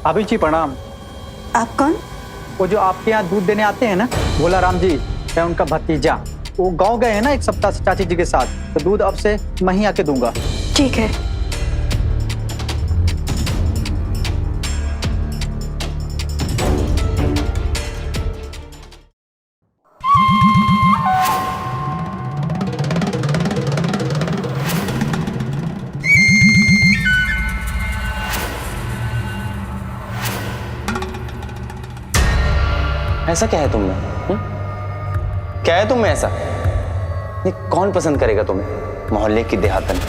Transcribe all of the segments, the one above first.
भाभी जी प्रणाम। आप कौन? वो जो आपके यहाँ दूध देने आते हैं ना, भोला राम जी, मैं उनका भतीजा। वो गांव गए हैं ना एक सप्ताह से चाची जी के साथ, तो दूध अब से मैं ही आके दूंगा। ठीक है। ऐसा क्या है तुम में? क्या है तुम में ऐसा? ये कौन पसंद करेगा तुम्हें, मोहल्ले की देहातन?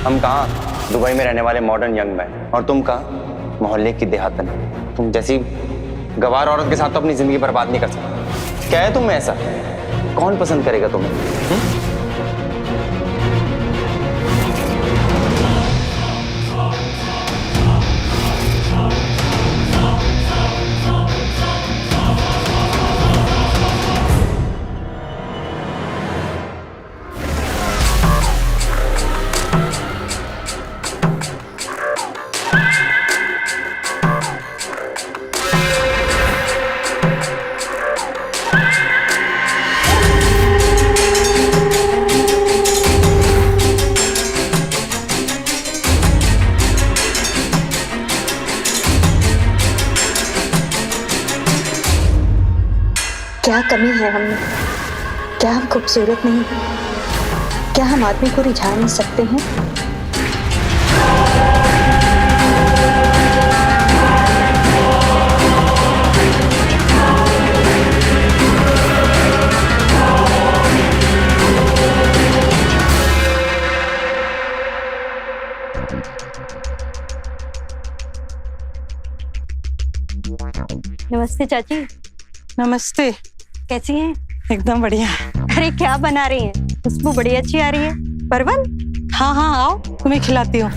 हम कहाँ दुबई में रहने वाले मॉडर्न यंग मैन, और तुम कहाँ मोहल्ले की देहातन। तुम जैसी गवार औरत के साथ तो अपनी जिंदगी बर्बाद नहीं कर सकते। क्या है तुम में ऐसा? कौन पसंद करेगा तुम्हें? क्या कमी है हम में? क्या हम खूबसूरत नहीं? क्या हम आदमी को रिझा नहीं सकते हैं? नमस्ते चाची। नमस्ते। कैसी हैं? एकदम बढ़िया। अरे क्या बना रही हैं? खुशबू बड़ी अच्छी आ रही है। परवल? हाँ हाँ आओ, तुम्हें खिलाती हूँ।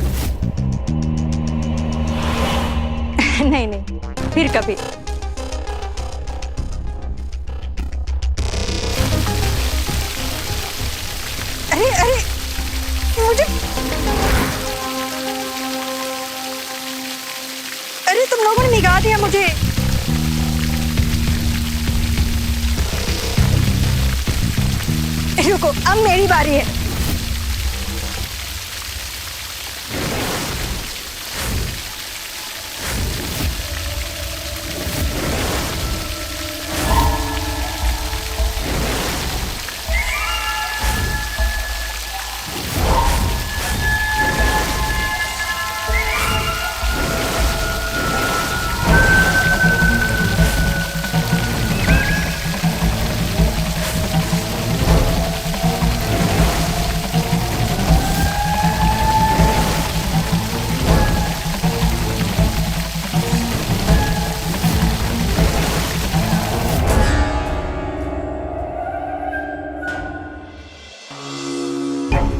नहीं नहीं, फिर कभी। अरे अरे मुझे, अरे तुम लोगों ने निकाल दिया मुझे। रुको, अब मेरी बारी है।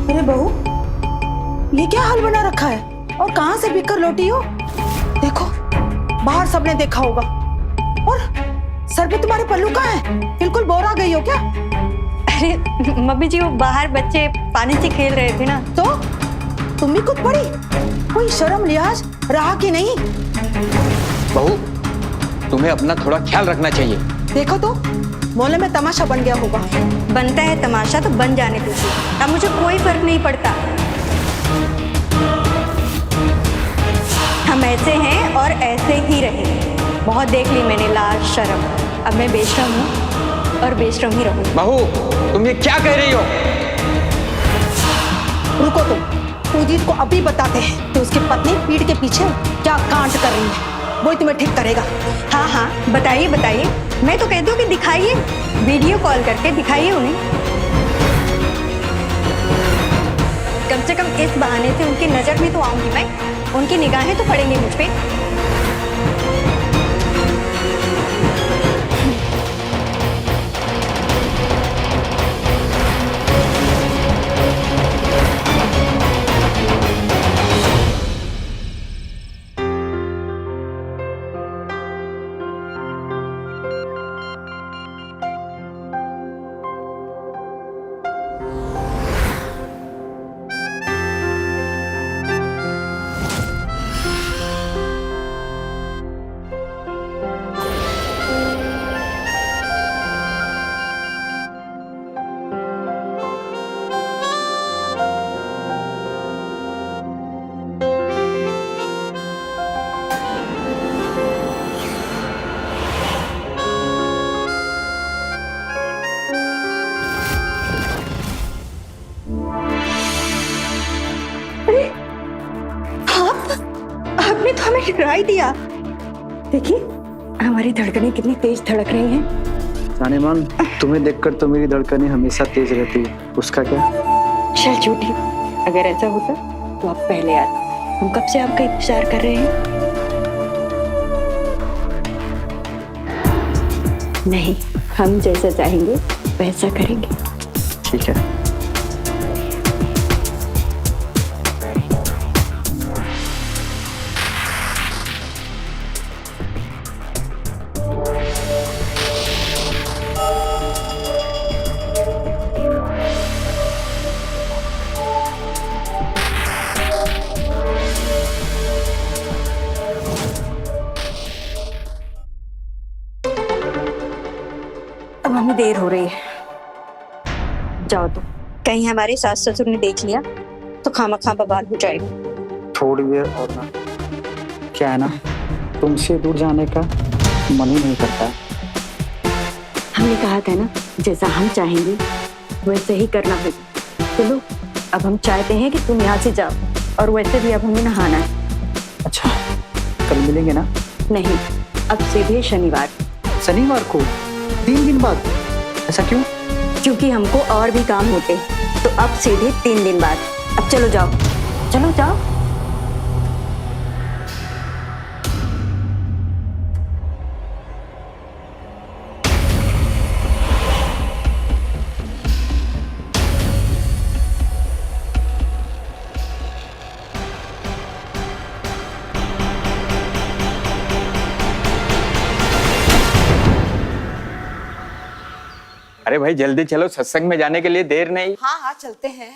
अरे बहू, ये क्या हाल बना रखा है और कहाँ से बिक कर लौटी हो? देखो बाहर सबने देखा होगा। और सर पे तुम्हारे पल्लू कहाँ है? बिल्कुल बोरा गई हो क्या? अरे मम्मी जी, वो बाहर बच्चे पानी से खेल रहे थे ना। तो तुम भी कूद पड़ी? कोई शर्म लिहाज रहा कि नहीं? बहू, तुम्हें अपना थोड़ा ख्याल रखना चाहिए। देखो तो मोहल्ले में तमाशा बन गया होगा। बनता है तमाशा तो बन जाने दीजिए, अब मुझे कोई फर्क नहीं पड़ता। हम ऐसे हैं और ऐसे ही रहेंगे। बहुत देख ली मैंने लाज शर्म, अब मैं बेशरम हूँ और बेशरम ही रहूँगी। बहू, तुम ये क्या कह रही हो? रुको तुम, पूजीत को अभी बताते हैं कि उसकी पत्नी पीठ के पीछे क्या कांड कर रही है। वही तुम्हें ठीक करेगा। हाँ हाँ, बताइए बताइए। मैं तो कहती हूँ कि दिखाइए, वीडियो कॉल करके दिखाइए उन्हें। कम से कम इस बहाने से उनकी नजर में तो आऊंगी मैं, उनकी निगाहें तो पड़ेंगी मुझ पे। आपने तो हमें डरा ही दिया। देखिए हमारी धड़कनें कितनी तेज धड़क रही हैं। जाने मन, तुम्हें देखकर तो मेरी धड़कनें हमेशा तेज रहती है, उसका क्या? चल झूठी, अगर ऐसा होता तो आप पहले आते। हम कब से आपका इंतजार कर रहे हैं। नहीं, हम जैसा चाहेंगे वैसा करेंगे। ठीक है। अब हमें देर हो रही है, जाओ तुम। कहीं हमारे सास ससुर ने देख लिया तो खामखा बवाल हो जाएगा। थोड़ी देर और ना, क्या है ना, तुमसे दूर जाने का मन ही नहीं करता। हमने कहा था ना, जैसा हम चाहेंगे वैसे ही करना होगा। चलो अब हम चाहते हैं कि तुम यहाँ से जाओ, और वैसे भी अब हमें नहाना है। अच्छा, कल मिलेंगे ना? नहीं, अब सीधे शनिवार। शनिवार को 3 दिन बाद? ऐसा क्यों? क्योंकि हमको और भी काम होते हैं, तो अब सीधे 3 दिन बाद। अब चलो जाओ, चलो जाओ। अरे भाई जल्दी चलो, सत्संग में जाने के लिए देर नहीं। हाँ हाँ चलते हैं।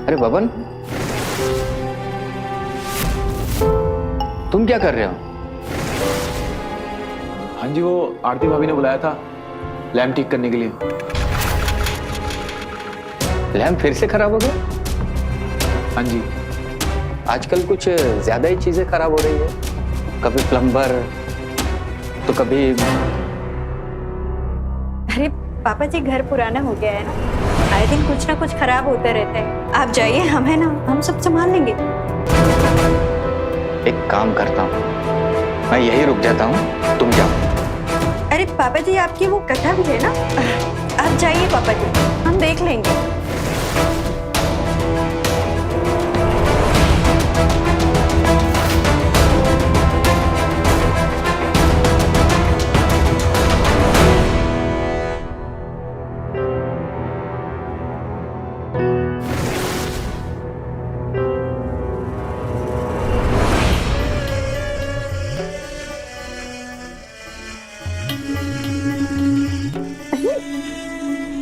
अरे बबन, तुम क्या कर रहे हो? हाँ जी, वो आरती भाभी ने बुलाया था लैम्प ठीक करने के लिए। लैम्प फिर से खराब हो गया? हाँ जी। आजकल कुछ ज्यादा ही चीजें खराब हो रही है, कभी प्लम्बर तो कभी। अरे पापा जी, घर पुराना हो गया है ना, आए दिन कुछ ना कुछ खराब होता रहता है। आप जाइए, हम है ना, हम सब संभाल लेंगे। एक काम करता हूँ, मैं यही रुक जाता हूँ, तुम जाओ। अरे पापा जी, आपकी वो कथा भी है ना, आप जाइए पापा जी, हम देख लेंगे।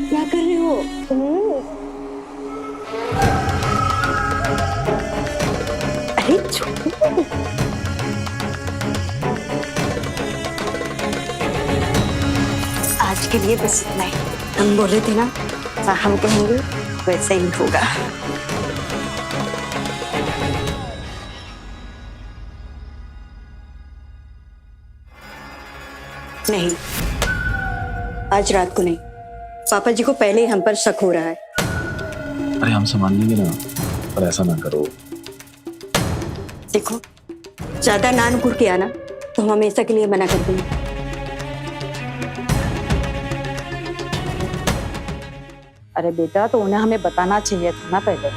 क्या कर रहे हो? अरे छोड़ो। आज के लिए बस इतना ही। हम बोले थे ना, हम कहेंगे वैसे ही होगा। नहीं, आज रात को नहीं। पापा जी को पहले ही हम पर शक हो रहा है। अरे हम संभाल लेंगे ना, पर ऐसा ना करो। देखो, ज्यादा नानुकुर किया ना तो हम हमेशा के लिए मना कर देंगे। अरे बेटा, तो उन्हें हमें बताना चाहिए था ना पहले।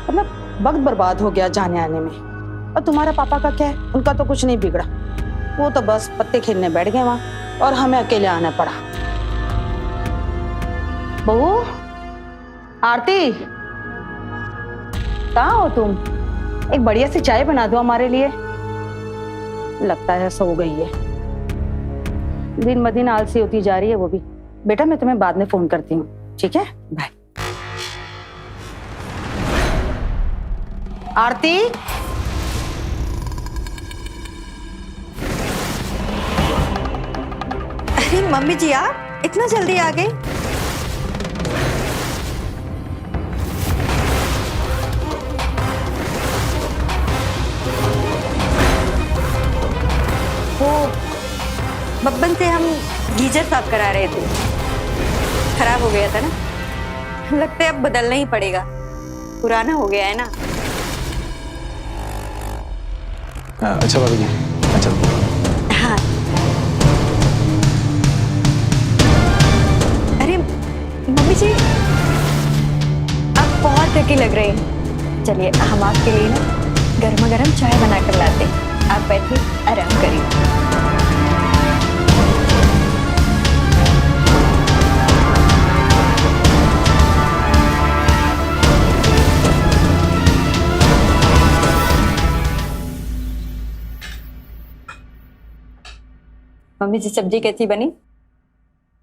मतलब वक्त बर्बाद हो गया जाने आने में। और तुम्हारे पापा का क्या है, उनका तो कुछ नहीं बिगड़ा, वो तो बस पत्ते खेलने बैठ गए वहां और हमें अकेले आना पड़ा। बहू, आरती, कहाँ हो तुम? एक बढ़िया सी चाय बना दो हमारे लिए। लगता है सो गई है, दिन ब दिन आलसी होती जा रही है वो भी। बेटा मैं तुम्हें बाद में फोन करती हूँ, ठीक है? बाय। आरती, अरे मम्मी जी, आप इतना जल्दी आ गए? वो बब्बन से हम गीजर साफ करा रहे थे, खराब हो गया था ना। लगता है अब बदलना ही पड़ेगा, पुराना हो गया है ना। अच्छा भाभी जी, अच्छा। हाँ। अरे मम्मी जी, आप बहुत थकी लग रही हैं। चलिए हम आपके लिए ना गर्मा गर्म चाय बना कर लाते हैं, आप बैठिए आराम करिए। मम्मी जी, सब्जी कैसी बनी?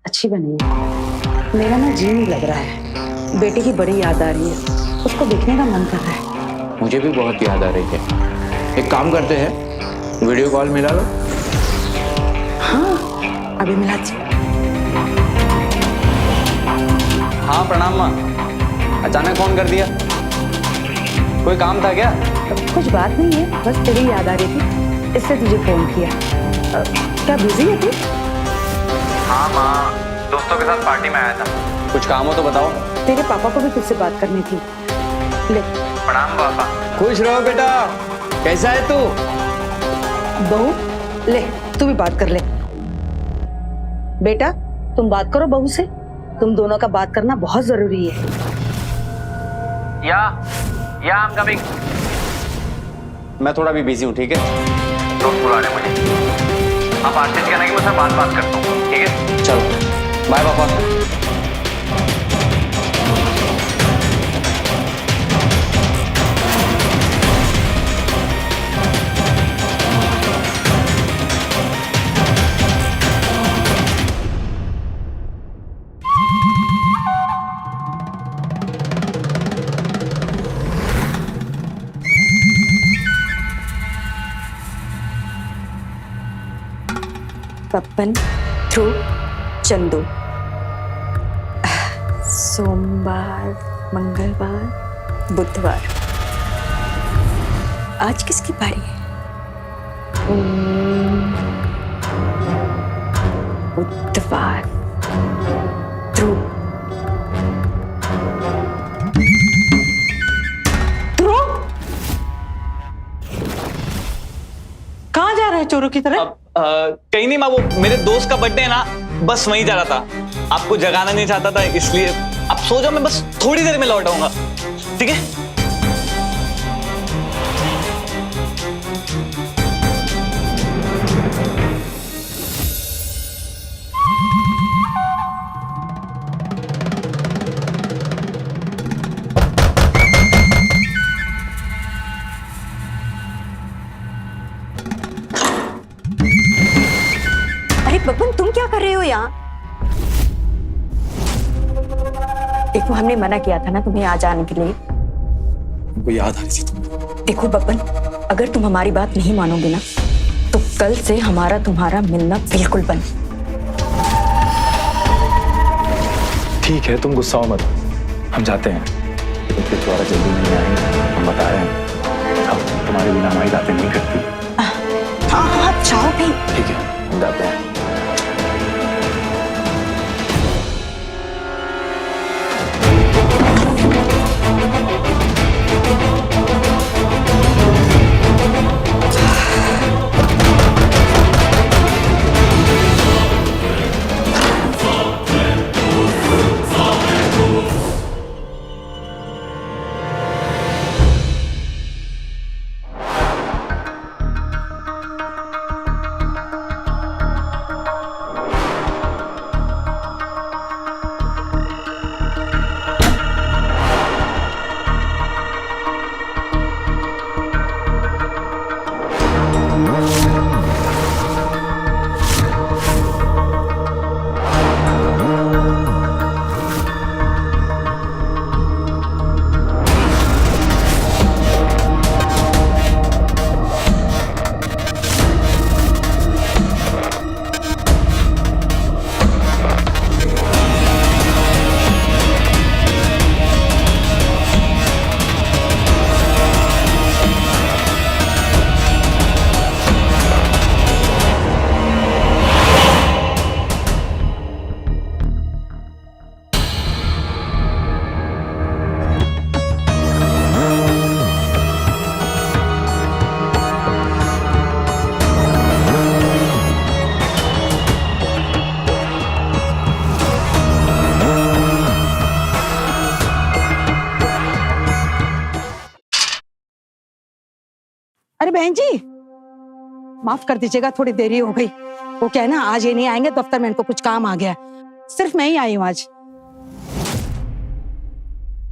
अच्छी बनी है। मेरा ना जी नहीं लग रहा है, बेटे की बड़ी याद आ रही है, उसको देखने का मन कर रहा है। मुझे भी बहुत याद आ रही है। एक काम करते हैं, वीडियो कॉल मिला लो। हाँ, अभी मिलाती हूँ। हाँ प्रणाम माँ, अचानक फोन कर दिया, कोई काम था क्या? कुछ बात नहीं है, बस तेरी याद आ रही थी, इससे तुझे फोन किया। क्या बिजी है तू? हाँ माँ, दोस्तों के साथ पार्टी में आया था, कुछ काम हो तो बताओ। तेरे पापा को भी तुझसे बात करनी थी। ले। प्रणाम पापा। खुश रहो बेटा, कैसा है तू? बहू, ले तू भी बात कर ले। बेटा तुम बात करो बहू से, तुम दोनों का बात करना बहुत जरूरी है। या आई एम कमिंग। मैं थोड़ा भी बिजी हूँ, ठीक है? दोस्त बुला रहे मुझे, आप आशीष कहना कि मुझसे बात करता हूँ, ठीक है? चलो बाय पापा। पप्पन थ्रू चंदू। सोमवार, मंगलवार, बुधवार, आज किसकी बारी है? बुधवार, ध्रुव। ध्रुव, कहाँ जा रहे हैं चोरों की तरह? कहीं नहीं माँ, वो मेरे दोस्त का बर्थडे है ना, बस वहीं जा रहा था। आपको जगाना नहीं चाहता था, इसलिए आप सो जाओ, मैं बस थोड़ी देर में लौट आऊंगा, ठीक है? अरे बब्बन, तुम क्या कर रहे हो यहाँ? देखो, हमने मना किया था ना तुम्हें आ जाने के लिए। हमको याद आ रही थी तुम। देखो बब्बन, अगर तुम हमारी बात नहीं मानोगे ना तो कल से हमारा तुम्हारा मिलना बिल्कुल बंद। ठीक है, तुम गुस्सा मत, हम जाते हैं, लेकिन फिर दोबारा जल्दी नहीं आएंगे, हम बता रहे हैं। अब तुम्हारे बिना हमारी बातें नहीं करती। हाँ हाँ, जाओ भी। ठीक है, हम जाते हैं। अरे बहन जी, माफ कर दीजिएगा, थोड़ी देरी हो गई। वो क्या है ना, आज ये नहीं आएंगे दफ्तर में, इनको कुछ काम आ गया। सिर्फ मैं ही आई हूँ आज।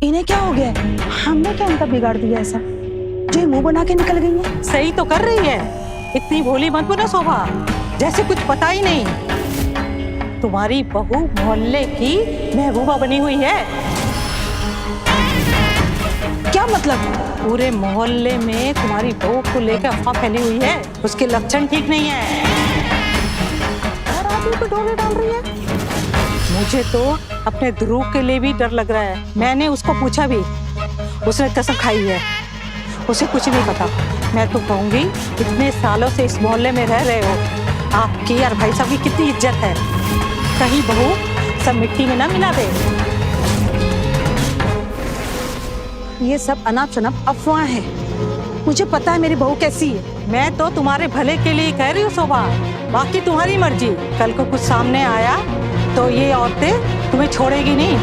इन्हें क्या हो गया? हमने क्या इनका बिगाड़ दिया ऐसा जो ये मुंह बना के निकल गई है? सही तो कर रही है, इतनी भोली मत बनो शोभा, जैसे कुछ पता ही नहीं। तुम्हारी बहू मोहल्ले की महबूबा बनी हुई है। क्या मतलब? पूरे मोहल्ले में तुम्हारी बहू को लेकर अफवाह फैली हुई है, उसके लक्षण ठीक नहीं है। और आदमी को डोले डाल रही है। मुझे तो अपने ध्रुव के लिए भी डर लग रहा है। मैंने उसको पूछा भी, उसने कसम खाई है, उसे कुछ नहीं पता। मैं तो कहूंगी, इतने सालों से इस मोहल्ले में रह रहे हो, आपकी और भाई साहब की कितनी इज्जत है, कहीं बहू सब मिट्टी में ना मिला दे। ये सब अनाप शनाप अफवाह है। मुझे पता है मेरी बहू कैसी है। मैं तो तुम्हारे भले के लिए कह रही हूँ शोभा, बाकी तुम्हारी मर्जी। कल को कुछ सामने आया तो ये औरतें तुम्हें छोड़ेगी नहीं।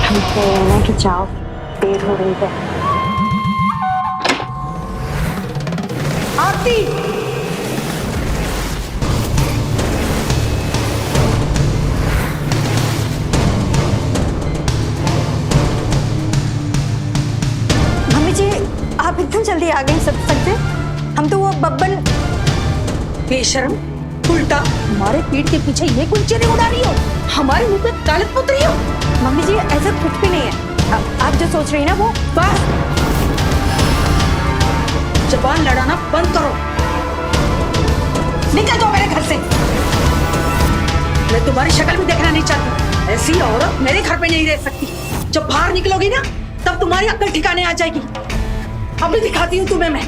हमको ना कि जाओ, देर हो रही है। आरती, मम्मी जी, आप इतना जल्दी आ गए सत्संग से? हम तो वो बब्बन। बेशर्म, उल्टा हमारे पीठ के पीछे ये कुंचेरे उड़ा रही हो, हमारे मुंह पे कालत पुत रही हो। मम्मी जी, ऐसा कुछ भी नहीं है। आप जो सोच रही हैं ना वो। बस जबान लड़ाना बंद करो, निकल जाओ मेरे घर से। मैं तुम्हारी शक्ल भी देखना नहीं चाहती। ऐसी औरत मेरे घर पे नहीं रह सकती। जब बाहर निकलोगी ना, तब तुम्हारी अक्ल ठिकाने आ जाएगी। अभी दिखाती हूँ तुम्हें मैं।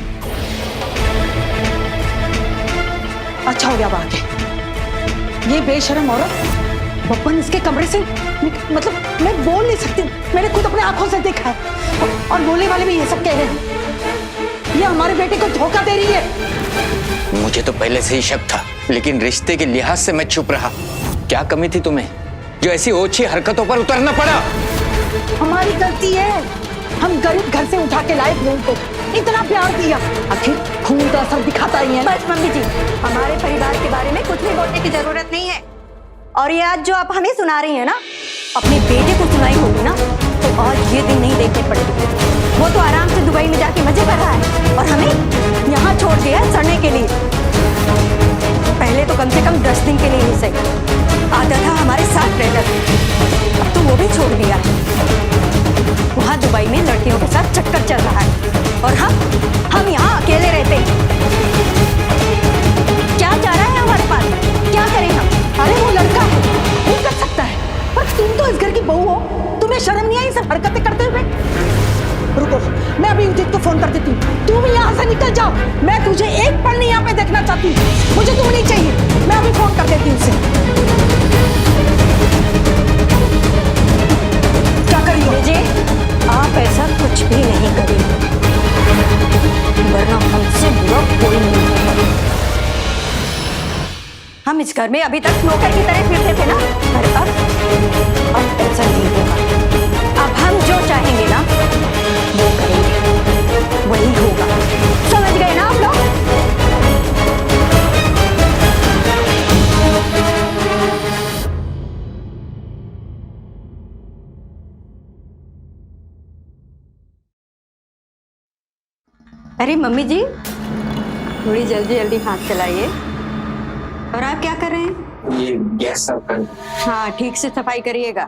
अच्छा हो गया बात है। ये बेशर्म औरत बब्बन इसके कमरे से मतलब मैं बोल नहीं सकती, मैंने खुद अपने आंखों से देखा है। और बोलने वाले भी ये सब कह रहे हैं, ये हमारे बेटे को धोखा दे रही है। मुझे तो पहले से ही शक था, लेकिन रिश्ते के लिहाज से मैं चुप रहा। क्या कमी थी तुम्हें जो ऐसी ओछी हरकतों पर उतरना पड़ा? हमारी गलती है, हम गरीब घर से उठा के लाए बहू को, इतना प्यार दिया, आखिर खून का असर दिखाता ही है। बस मम्मी जी, हमारे परिवार के बारे में कुछ भी बोलने की जरूरत नहीं है। और ये आज जो आप हमें सुना रही हैं ना, अपने बेटे को सुनाई होगी ना, तो आज ये दिन नहीं देखने पड़ेगी। वो तो आराम से दुबई में जाके मजे कर रहा है, और हमें यहाँ छोड़ दिया है सड़ने के लिए। पहले तो कम से कम 10 दिन के लिए ही सही आता था हमारे साथ रहकर, अब तो वो भी छोड़ दिया है। वहाँ दुबई में लड़कियों के साथ चक्कर चल रहा है, और हम यहाँ अकेले रहते हैं। क्या चाह रहा है हमारे पास? क्या करें हम? अरे वो लड़का है, वो कर सकता है, पर तुम तो इस घर की बहू हो, तुम्हें शर्म नहीं आई सब हरकतें करते हुए? रुको, मैं अभी उदित को फोन कर देती हूँ। तुम यहाँ से निकल जाओ, मैं तुझे एक पल नहीं यहाँ पे देखना चाहती। मुझे तुम नहीं चाहिए, मैं अभी फोन कर देती हूँ उसे। क्या करी हो? जी, आप ऐसा कुछ भी नहीं करेंगे, वरना हमसे बुरा कोई नहीं होगा। हम इस घर में अभी तक नौकर की तरह फिरते थे ना, पर अब ऐसा नहीं होगा। अब हम जो चाहेंगे ना वो करेंगे, वही होगा। समझ गए ना आप लोग? अरे मम्मी जी, थोड़ी जल्दी जल्दी हाथ चलाइए। और आप क्या कर रहे हैं? ये गैस साफ कर। हाँ, ठीक से सफाई करिएगा।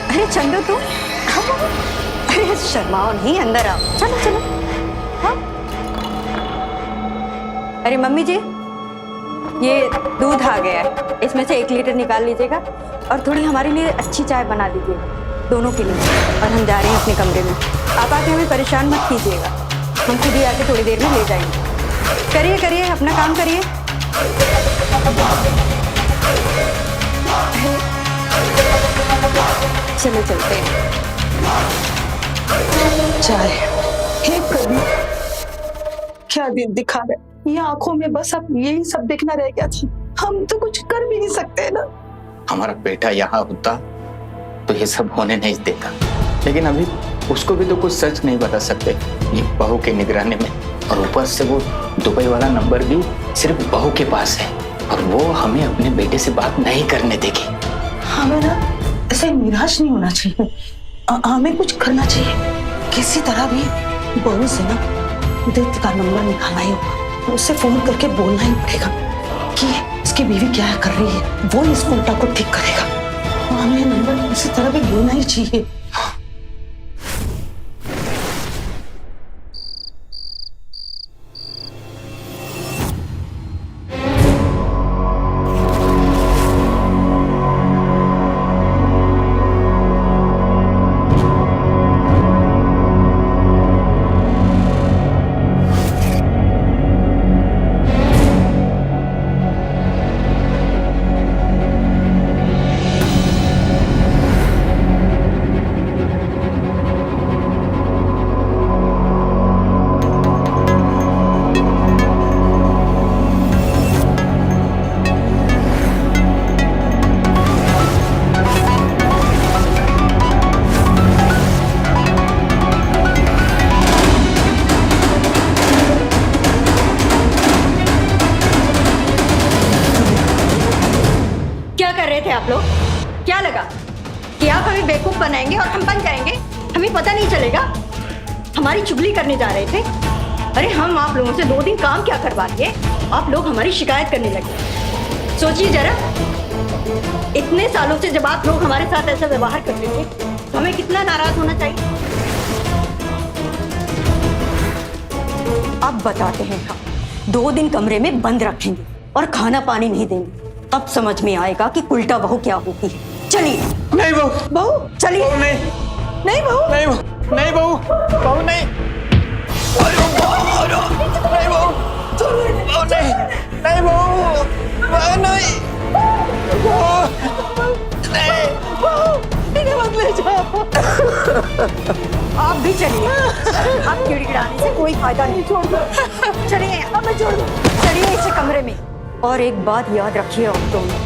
अरे चंदू तुम, अरे शर्माओ नहीं, अंदर आओ। चलो चलो। हाँ। अरे मम्मी जी, ये दूध आ गया है, इसमें से 1 लीटर निकाल लीजिएगा और थोड़ी हमारे लिए अच्छी चाय बना दीजिएगा, दोनों के लिए। और हम जा रहे हैं अपने कमरे में। आप आके हमें परेशान मत कीजिएगा, हम खुद ही आके थोड़ी देर में ले जाएंगे। करिए करिए, अपना काम करिए। चलो चलते हैं। चाय, हे प्रभु, क्या दिन दिखा रहे। ये आंखों में बस अब यही सब देखना रह गया था। हम तो कुछ कर भी नहीं सकते ना। हमारा बेटा यहाँ होता तो ये सब होने नहीं देता, लेकिन अभी उसको भी तो कुछ सच नहीं बता सकते ये बहू के निगरानी में। और ऊपर से वो दुबई वाला नंबर भी सिर्फ बहू के पास है और वो हमें अपने बेटे से बात नहीं करने देगी। हमें ना ऐसे निराश नहीं होना चाहिए, हमें कुछ करना चाहिए। किसी तरह भी बहू से ना उदित का नंबर निकालना ही होगा। उससे फोन करके बोलना ही पड़ेगा कि इसकी बीवी क्या कर रही है, वो इस उल्टा को ठीक करेगा। हमें नंबर किसी तरह भी बोलना ही चाहिए। आप लोग क्या लगा कि आप हमें बेवकूफ बनाएंगे और हम बन जाएंगे, हमें पता नहीं चलेगा? हमारी चुगली करने जा रहे थे। अरे हम आप लोगों से 2 दिन काम क्या करवा दिए, आप लोग हमारी शिकायत करने लगे। सोचिए जरा, इतने सालों से जब आप लोग हमारे साथ ऐसा व्यवहार करते थे तो हमें कितना नाराज होना चाहिए। अब बताते हैं हम 2 दिन कमरे में बंद रखेंगे और खाना पानी नहीं देंगे, तब समझ में आएगा कि उल्टा बहू क्या होती है। चलिए। नहीं बहू, बहू चलिए। नहीं नहीं बहू, नहीं बहू, नहीं बहू, बहू नहीं, नहीं बहू, नहीं बहू, नहीं, नहीं बहू, नहीं, इन्हें मत ले जाओ। आप भी चलिए, आप गिड़गिड़ाने से कोई फायदा नहीं। छोड़ दो, चलिए, हमें छोड़ दो। चलिए इसे कमरे में। और एक बात याद रखिए आप दोनों,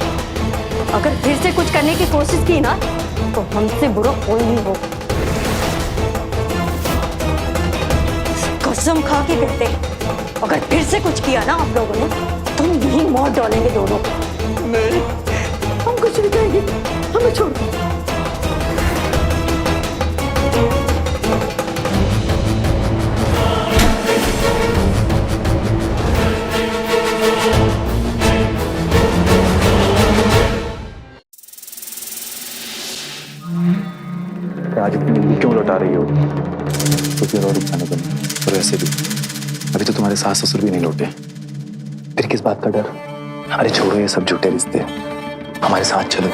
अगर फिर से कुछ करने की कोशिश की ना तो हमसे बुरा कोई नहीं होगा। कसम खा के कहते हैं, अगर फिर से कुछ किया ना आप लोगों ने तो हम यहीं मौत डालेंगे दोनों को। नहीं, हम कुछ नहीं करेंगे, हमें छोड़ दो। आज इतनी जल्दी क्यों लौटा रही हो? कुछ और जाने दो। और वैसे भी अभी तो तुम्हारे सास ससुर भी नहीं लौटे, फिर किस बात का डर? अरे छोड़ो ये सब झूठे रिश्ते, हमारे साथ चलो,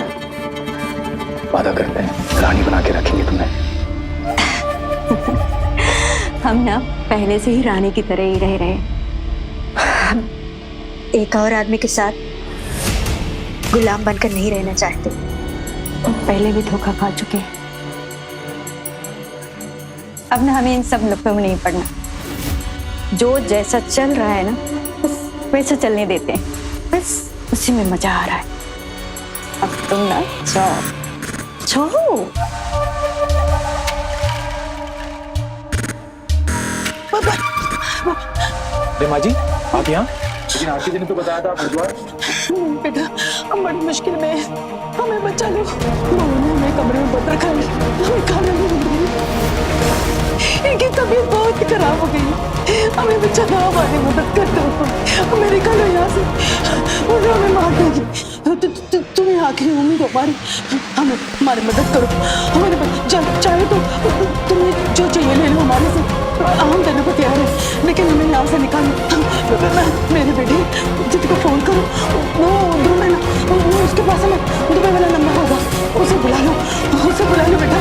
वादा करते हैं रानी बना के रखेंगे तुम्हें। हम ना पहले से ही रानी की तरह ही रह रहे हैं, एक और आदमी के साथ गुलाम बनकर नहीं रहना चाहते। पहले भी धोखा खा चुके हैं, अब ना हमें इन सब लफड़ों में नहीं पड़ना। जो जैसा चल रहा है ना बस वैसा चलने देते हैं, बस उसी में मजा आ रहा है। अब तुम ना जाओ जाओ। अरे माँ जी, आप यहाँ? लेकिन आज के दिन तो बताया था आप हरिद्वार। बेटा हम बड़ी मुश्किल में हैं, हमें बचा लो। बहू ने हमें कमरे में बंद रखा है, हमें खाना नहीं मिल रही। इनकी तबीयत बहुत खराब हो गई, हमें बचा लो, हमारी मदद कर दो। अमेरिका लो यहाँ से, उन्हें हमें मार देगी। तुम्हें आखिरी उम्मीद हो हमारी, हमारी मदद करो। हमारे चाहे तो तुम्हें जो चाहिए ले लो हमारे से, हम देने को तैयार है, लेकिन हमें यहाँ से निकालो। मेरे बेटे जित को फोन करो, वो दुबई ना, वो उसके पास है ना दुबई वाला नंबर होगा, उसे बुला लो, उसे बुला लो बेटा।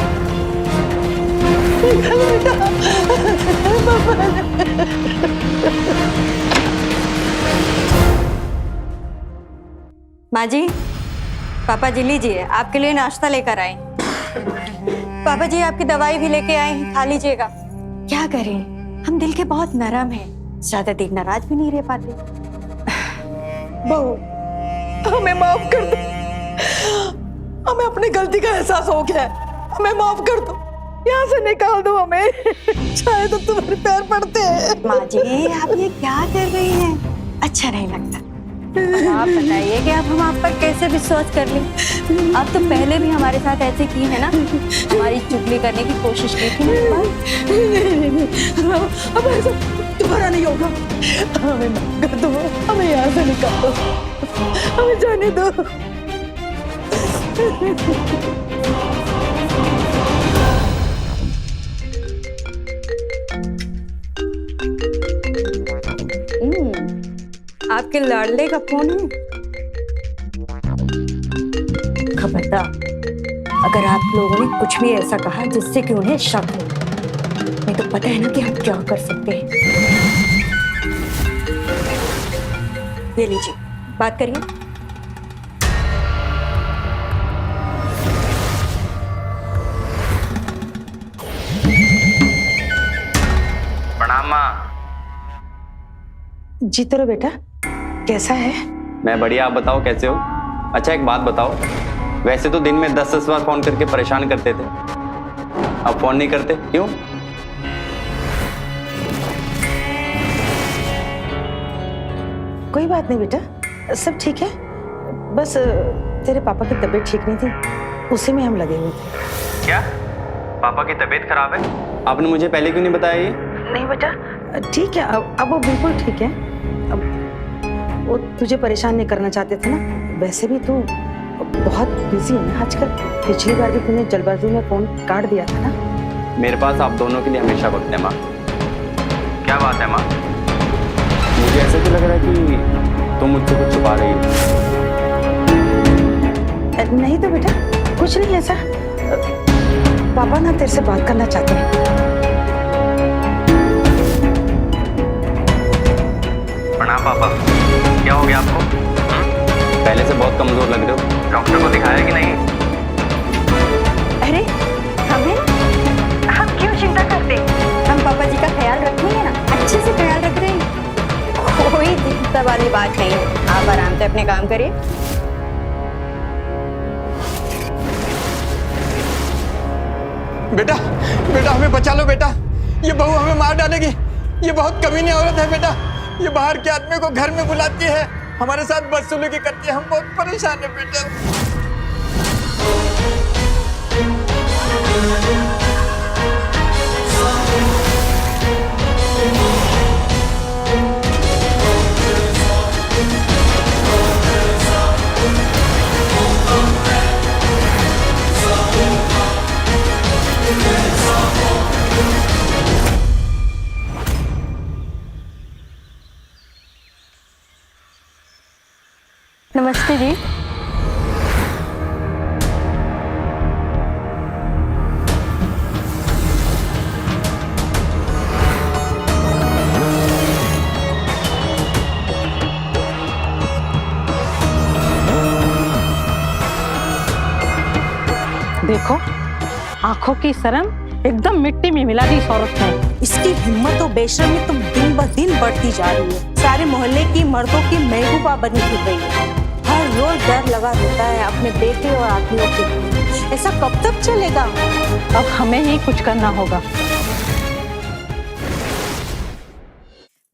माँ जी, पापा जी लीजिए, आपके लिए नाश्ता लेकर आए। पापा जी आपकी दवाई भी लेके आए हैं, खा लीजिएगा। क्या करें, हम दिल के बहुत नरम हैं, ज्यादा देर नाराज भी नहीं रह पाते। बहू हमें माफ कर दो, हमें अपनी गलती का एहसास हो गया है, हमें माफ कर दो, यहाँ से निकाल दो हमें, चाहे तो तुम्हारे पैर पड़ते हैं। माँ जी आप ये क्या कर रही हैं? अच्छा नहीं लगता। आप बताइए कि अब हम आप पर कैसे विश्वास कर लें? आप तो पहले भी हमारे साथ ऐसे की है ना, हमारी चुगली करने की कोशिश की थी ना। नहीं, अब ऐसा दोबारा नहीं होगा। हमें माफ कर दो, हमें यहाँ से निकाल दो, हमें जाने दो। आपके लाडले का फोन है। खबरदार, अगर आप लोगों ने कुछ भी ऐसा कहा जिससे कि उन्हें शक हो, नहीं तो पता है ना कि हम क्या कर सकते हैं। ये लीजिए, बात करिए। प्रणाम माँ। जीतो रो बेटा, कैसा है? मैं बढ़िया, आप बताओ कैसे हो? अच्छा एक बात बताओ, वैसे तो दिन में 10-10 बार फोन करके परेशान करते थे, अब फोन नहीं करते क्यों? कोई बात नहीं बेटा, सब ठीक है, बस तेरे पापा की तबीयत ठीक नहीं थी, उसी में हम लगे हुए थे। क्या पापा की तबीयत खराब है? आपने मुझे पहले क्यों नहीं बताया ये? नहीं बेटा ठीक है, अब वो बिल्कुल ठीक है। अब वो तुझे परेशान नहीं करना चाहते थे ना, वैसे भी तू बहुत बिजी है ना आजकल, पिछली बार भी तूने जल्दबाजी में फोन काट दिया था ना। मेरे पास आप दोनों के लिए हमेशा वक्त है माँ। क्या बात है माँ? मुझे ऐसे तो लग रहा है कि तुम मुझसे कुछ छुपा रही हो। नहीं तो बेटा कुछ नहीं ऐसा, पापा ना तेरे से बात करना चाहते हैं। प्रणाम पापा, क्या हो गया आपको? पहले से बहुत कमजोर लग रहे हो, डॉक्टर को दिखाया कि नहीं? अरे हमें, हम क्यों चिंता करते, हम पापा जी का ख्याल रखेंगे ना, अच्छे से ख्याल रख रहे हैं, कोई चिंता वाली बात नहीं है। आप आराम से अपने काम करिए। बेटा बेटा हमें बचा लो बेटा, ये बहू हमें मार डालेगी, ये बहुत कमीनी औरत है बेटा, ये बाहर के आदमी को घर में बुलाती है, हमारे साथ बदसलूकी करती है, हम बहुत परेशान है बेटा। नमस्ते जी। देखो, आंखों की शर्म एकदम मिट्टी में मिला दी इस औरत ने। इसकी हिम्मत और बेशर्मी तुम दिन ब दिन बढ़ती जा रही है, सारे मोहल्ले की मर्दों की महबूबा बनी फिर रही है, हर रोज डर लगा रहता है अपने बेटे और आदमियों के। ऐसा कब तक चलेगा? अब हमें ही कुछ करना होगा।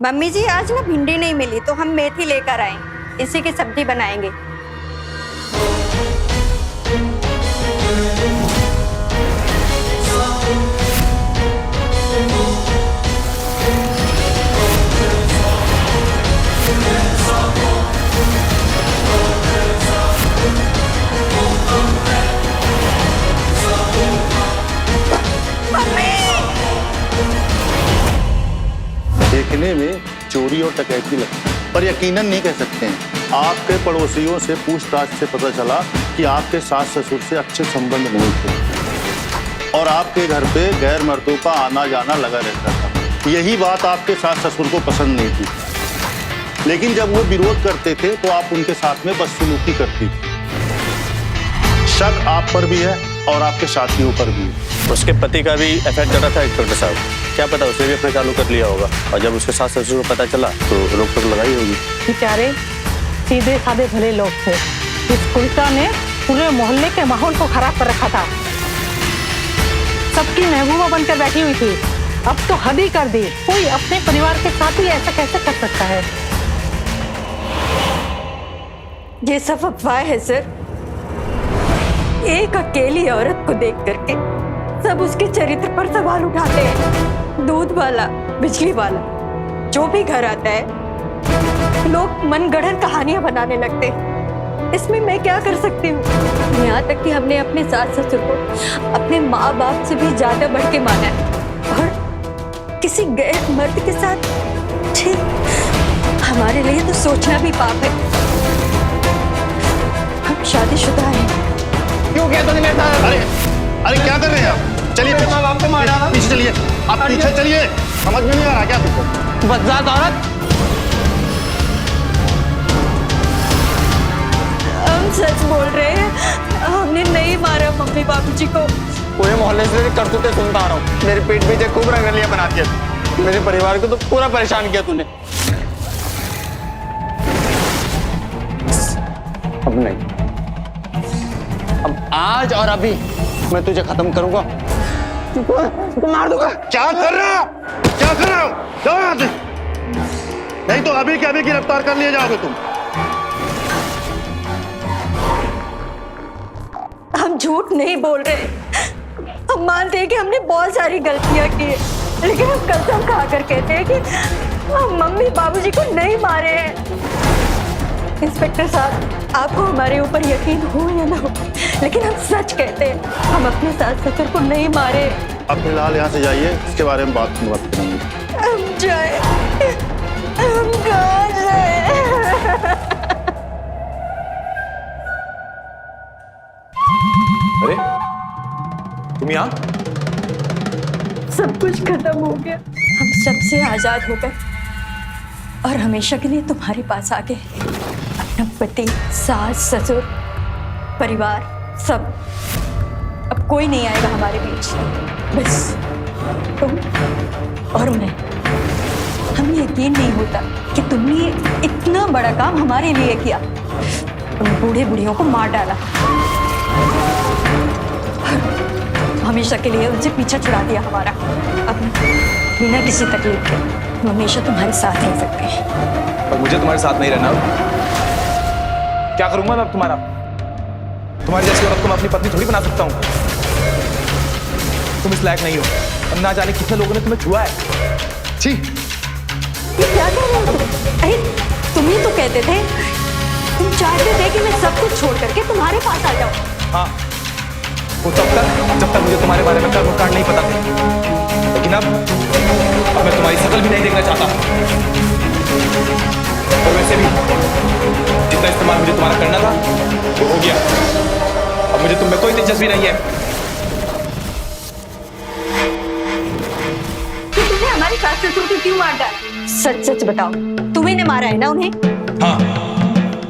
मम्मी जी आज ना भिंडी नहीं मिली तो हम मेथी लेकर आए, इसी की सब्जी बनाएंगे। देखने में चोरी और डकैती लगती है, पर यकीनन नहीं कह सकते हैं। आपके पड़ोसियों से पूछताछ से पता चला कि आपके सास ससुर से अच्छे संबंध नहीं थे और आपके घर पे गैर मर्दों का आना जाना लगा रहता था। यही बात आपके सास ससुर को पसंद नहीं थी, लेकिन जब वो विरोध करते थे तो आप उनके साथ में बदसलूकी करती थी। शक आप पर भी है और आपके साथियों पर भी है। उसके पति का भी एफआईआर चल रहा था इंस्पेक्टर साहब, क्या पता उसने भी अपना चालू कर लिया होगा और जब उसके सास ससुर को पता चला तो रोक टोक लगाई होगी। बेचारे सीधे साधे भले लोग थे, इस कुलटा ने पूरे मोहल्ले के माहौल को खराब कर रखा था। सबकी महबूबा बनकर बैठी हुई थी, अब तो हद ही कर दी। कोई अपने परिवार के साथ ही ऐसा कैसे कर सकता है? ये सब अफवाह है सर। एक अकेली औरत को देख करके सब उसके चरित्र पर सवाल उठाते हैं। दूध वाला, बिजली वाला, जो भी घर आता है लोग मनगढ़ंत कहानियां बनाने लगते हैं। इसमें मैं क्या कर सकती हूँ? यहाँ तक कि हमने अपने सास ससुर को अपने माँ बाप से भी ज्यादा बढ़ के माना है और किसी गैर मर्द के साथ, ठीक, हमारे लिए तो सोचना भी पाप है। हम शादीशुदा हैं। क्यों किया तूने मेरे साथ? अरे क्या कर रहे हैं आप? चलिए पीछे चलिए, आप पीछे चलिए। समझ में नहीं आ रहा क्या तुमको? बदजात औरत। हम सच बोल रहे हैं, हमने नहीं मारा मम्मी बाबूजी को। पूरे मोहल्ले से तेरी करतूतें सुनता आ रहा हूँ। मेरे पेट पीछे खूब रंगलियां बना दिया, मेरे परिवार को तो पूरा परेशान किया तूने। अब नहीं, अब आज और अभी मैं तुझे खत्म करूंगा, तुझको मार दूंगा। क्या कर रहा हो? क्या कर रहा हो? जाओ यहाँ से, नहीं तो अभी के अभी गिरफ्तार कर लिए जाओगे तुम। हम झूठ नहीं बोल रहे, हम मानते हैं कि हमने बहुत सारी गलतियां की है, लेकिन हम कसम खाकर कहते हैं कि हम मम्मी बाबूजी को नहीं मारे हैं। इंस्पेक्टर साहब, आपको हमारे ऊपर यकीन हो या ना हो, लेकिन हम सच कहते हैं, हम अपने सास ससुर को नहीं मारे। अब फिलहाल यहाँ से जाइए, इसके बारे में बात करेंगे। हम जाए, हम कहाँ जाए? अरे तुम यहाँ? सब कुछ खत्म हो गया, हम सबसे आजाद हो गए और हमेशा के लिए तुम्हारे पास आ गए। अपना पति, सास, ससुर, परिवार, सब। अब कोई नहीं आएगा हमारे बीच, बस तुम और मैं। हमें यकीन नहीं होता कि तुमने इतना बड़ा काम हमारे लिए किया। तुम बूढ़े बुढ़ियों को मार डाला, हमेशा के लिए उनसे पीछा छुड़ा दिया हमारा। अब बिना किसी तकलीफ के हम हमेशा तुम्हारे साथ रह सकते हैं। पर मुझे तुम्हारे साथ नहीं रहना। क्या करूंगा मैं अब तुम्हारा? तुम्हारी जैसी औरत को मैं अपनी पत्नी थोड़ी बना सकता हूँ। तुम इस लायक नहीं हो, अब ना जाने कितने लोगों ने तुम्हें छुआ है। छी, ये क्या कह रहे हो तुम? अरे तुम ही तो कहते थे, तुम चाहते थे कि मैं सब कुछ छोड़ करके तुम्हारे पास आ जाऊं। हाँ, वो तब तक जब तक मुझे तुम्हारे बारे में कर्म कांड नहीं पता था, लेकिन अब मैं तुम्हारी शकल भी नहीं देखना चाहता। और वैसे भी जितना इस्तेमाल मुझे तुम्हारा करना था वो हो गया। अब मुझे तुम में कोई दिलचस्पी नहीं है। तो तुमने हमारी सास ससुर को क्यों मार डाला? सच सच बताओ, तुम्ही ने मारा है ना उन्हें? हाँ,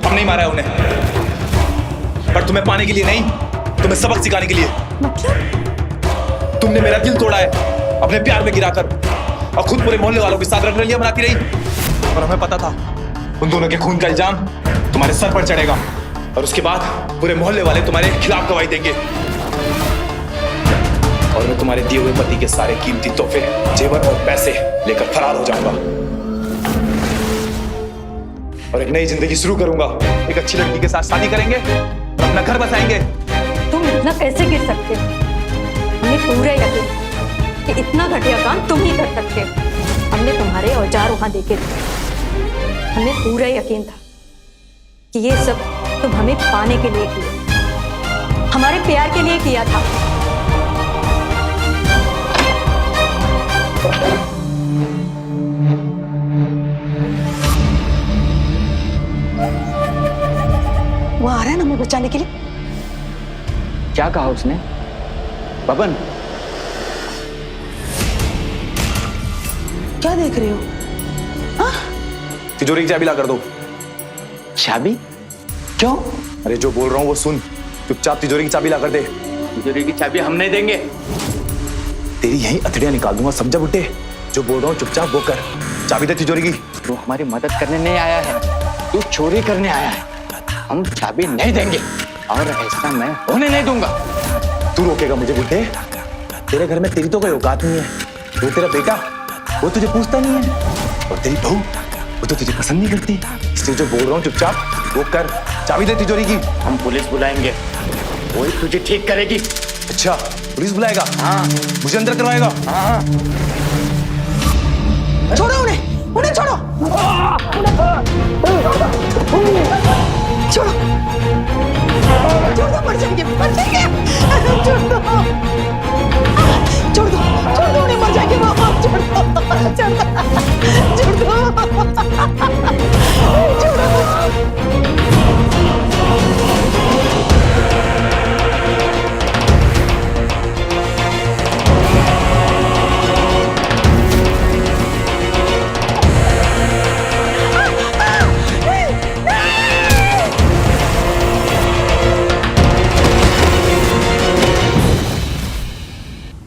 हम नहीं मारा है उन्हें, पर तुम्हें पाने के लिए नहीं, तुम्हें सबक सिखाने के लिए। मतलब? तुमने मेरा दिल तोड़ा है अपने प्यार में गिराकर, और खुद पूरे मोहल्ले वालों के साथ रंगरलियां बनाती रही। और हमें पता था उन दोनों के खून का इल्जाम तुम्हारे सर पर चढ़ेगा, और उसके बाद पूरे मोहल्ले वाले तुम्हारे खिलाफ गवाही देंगे, और मैं तुम्हारे दिए हुए पति के सारे कीमती तोहफे, जेवर और पैसे लेकर फरार हो जाऊंगा। और एक नई जिंदगी शुरू करूंगा। एक अच्छी लड़की के साथ शादी करेंगे और अपना घर बसाएंगे। तुम इतना कैसे गिर सकते हो? हमें पूरा यकीन कि इतना घटिया काम तुम ही कर सकते हो। हमने तुम्हारे औजार वहां देखे थे। हमें पूरा यकीन था कि ये सब तुम हमें पाने के लिए किया, हमारे प्यार के लिए किया था। वो आ रहा है ना हमें बचाने के लिए। क्या कहा उसने? बबन, क्या देख रहे हो? तिजोरी की चाबी ला कर दो। चाबी? क्यों? अरे जो बोल रहा हूँ वो सुन। चुपचाप तिजोरी की चाबी ला कर दे। तिजोरी की चाबी हम नहीं देंगे। तेरी यही अथड़ियां निकाल दूंगा, समझा बुड्ढे? जो बोल रहा हूँ चुपचाप वो कर। चाबी दे तिजोरी की। तू हमारी मदद करने नहीं आया है, तू चोरी करने आया है। हम चाबी नहीं देंगे और ऐसा मैं होने नहीं दूंगा। तू रोकेगा मुझे बुड्ढे? तेरे घर में तेरी तो कोई औकात नहीं है। वो तेरा बेटा, वो तुझे पूछता नहीं है। और तेरी बहू, वो तो तुझे पसंद नहीं करती। इसलिए जो बोल रहा हूँ चुपचाप वो कर। चाबी दे तिजोरी की। हम पुलिस बुलाएंगे, वही तुझे ठीक करेगी। अच्छा, पुलिस बुलाएगा? हाँ। मुझे अंदर करवाएगा? हाँ। छोड़ो उन्हें, उन्हें छोड़ो। छोड़ो, छोड़ दो, मर जाएंगे, मर जाएंगे। छोड़ दो, छोड़ दो, छोड़ दो, उन्हें मर जाएंगे बाबा। छोड़ दो, छोड़ दो, छोड़ दो, छोड़ दो।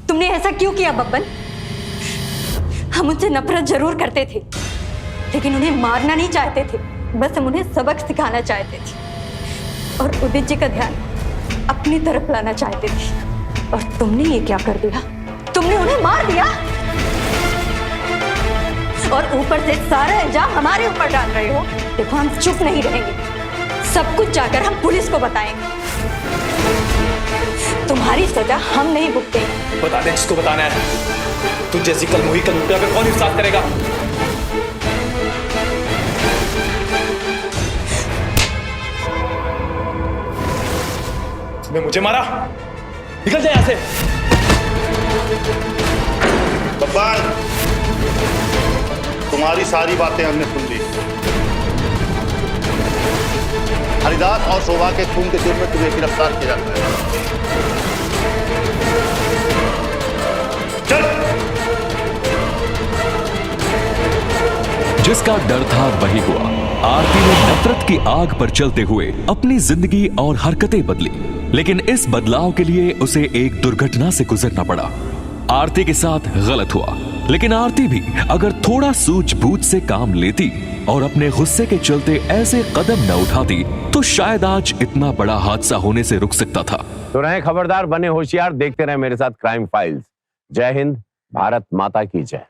तुमने ऐसा क्यों किया बब्बन? हम उनसे नफरत जरूर करते थे, लेकिन उन्हें मारना नहीं चाहते थे। बस हम उन्हें सबक सिखाना चाहते थे और उदित जी का ध्यान अपनी तरफ लाना चाहते थे। और तुमने ये क्या कर दिया? तुमने उन्हें मार दिया और ऊपर से सारा इल्जाम हमारे ऊपर डाल रहे हो। देखो, हम चुप नहीं रहेंगे। सब कुछ जाकर हम पुलिस को बताएंगे। तुम्हारी सजा हम नहीं भुगतेंगे। बता दे जिसको बताना है। तू जैसी कल मुही कल उठा कर कौन इंसाफ करेगा? तूने मुझे मारा, निकल जाए यहां से। बब्बर, तुम्हारी सारी बातें हमने सुन ली। हरिदास और शोभा के खून के जुर्म में तुम्हें गिरफ्तार किया जाता है। चल। जिसका डर था वही हुआ। आरती ने नफरत की आग पर चलते हुए अपनी जिंदगी और हरकतें बदली, लेकिन इस बदलाव के लिए उसे एक दुर्घटना से गुजरना पड़ा। आरती के साथ गलत हुआ, लेकिन आरती भी अगर थोड़ा सूझबूझ से काम लेती और अपने गुस्से के चलते ऐसे कदम न उठाती तो शायद आज इतना बड़ा हादसा होने से रुक सकता था। तो रहे खबरदार, बने होशियार, देखते रहे मेरे साथ क्राइम फाइल्स। जय हिंद, भारत माता की जय।